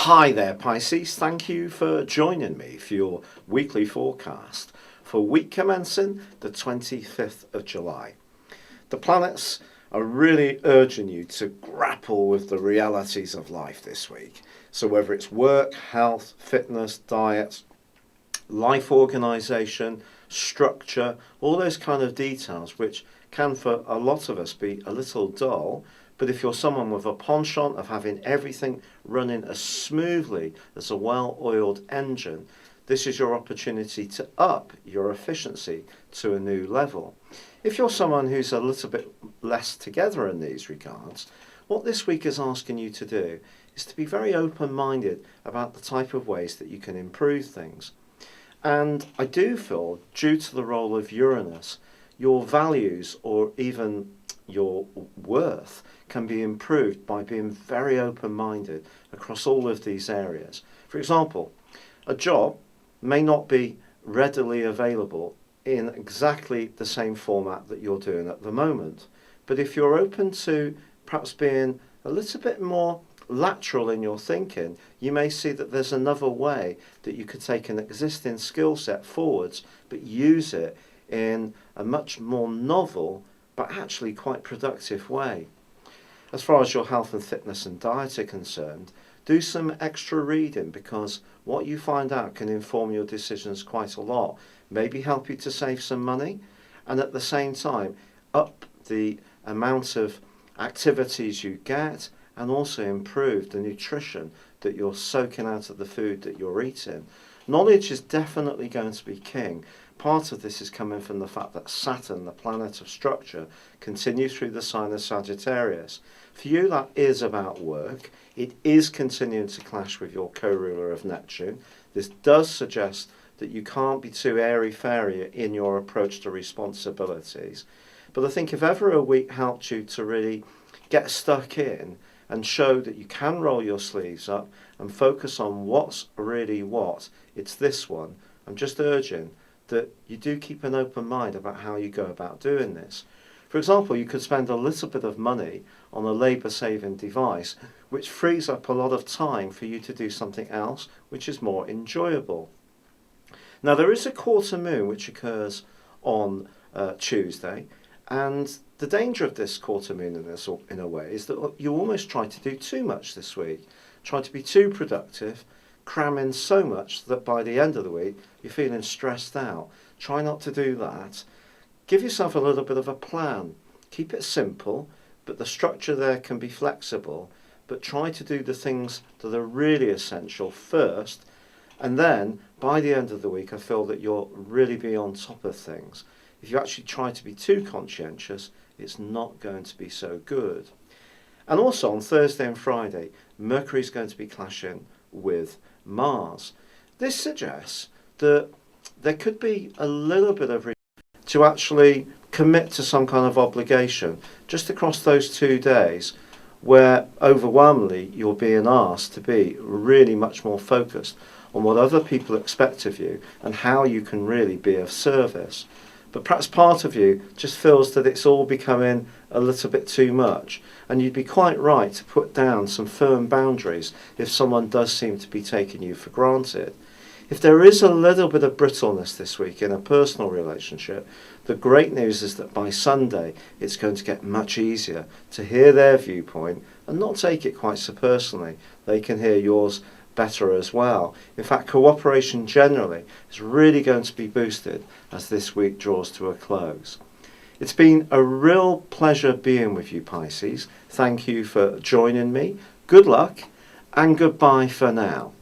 Hi there, Pisces. Thank you for joining me for your weekly forecast for week commencing the 25th of July. The planets are really urging you to grapple with the realities of life this week. So whether it's work, health, fitness, diet, life organisation, structure, all those kind of details which can for a lot of us be a little dull, but if you're someone with a penchant of having everything running as smoothly as a well-oiled engine, this is your opportunity to up your efficiency to a new level. If you're someone who's a little bit less together in these regards, what this week is asking you to do is to be very open-minded about the type of ways that you can improve things. And I do feel, due to the role of Uranus, your values or even your worth can be improved by being very open-minded across all of these areas. For example, a job may not be readily available in exactly the same format that you're doing at the moment, but if you're open to perhaps being a little bit more lateral in your thinking, you may see that there's another way that you could take an existing skill set forwards but use it in a much more novel but actually quite productive way. As far as your health and fitness and diet are concerned, do some extra reading, because what you find out can inform your decisions quite a lot, maybe help you to save some money, and at the same time up the amount of activities you get and also improve the nutrition that you're soaking out of the food that you're eating. Knowledge is definitely going to be king. Part of this is coming from the fact that Saturn, the planet of structure, continues through the sign of Sagittarius. For you, that is about work. It is continuing to clash with your co-ruler of Neptune. This does suggest that you can't be too airy-fairy in your approach to responsibilities. But I think if ever a week helped you to really get stuck in and show that you can roll your sleeves up and focus on what's really what, it's this one. I'm just urging that you do keep an open mind about how you go about doing this. For example, you could spend a little bit of money on a labour-saving device which frees up a lot of time for you to do something else which is more enjoyable. Now, there is a quarter moon which occurs on Tuesday, and the danger of this quarter moon in a way is that you almost try to do too much this week, try to be too productive, cram in so much that by the end of the week you're feeling stressed out. Try not to do that. Give yourself a little bit of a plan. Keep it simple, but the structure there can be flexible, but try to do the things that are really essential first, and then by the end of the week I feel that you'll really be on top of things. If you actually try to be too conscientious, it's not going to be so good. And also on Thursday and Friday, Mercury is going to be clashing with Mars. This suggests that there could be a little bit of to actually commit to some kind of obligation just across those 2 days, where overwhelmingly you're being asked to be really much more focused on what other people expect of you and how you can really be of service. But perhaps part of you just feels that it's all becoming a little bit too much, and you'd be quite right to put down some firm boundaries if someone does seem to be taking you for granted. If there is a little bit of brittleness this week in a personal relationship, the great news is that by Sunday it's going to get much easier to hear their viewpoint and not take it quite so personally. They can hear yours better as well. In fact, cooperation generally is really going to be boosted as this week draws to a close. It's been a real pleasure being with you, Pisces. Thank you for joining me. Good luck and goodbye for now.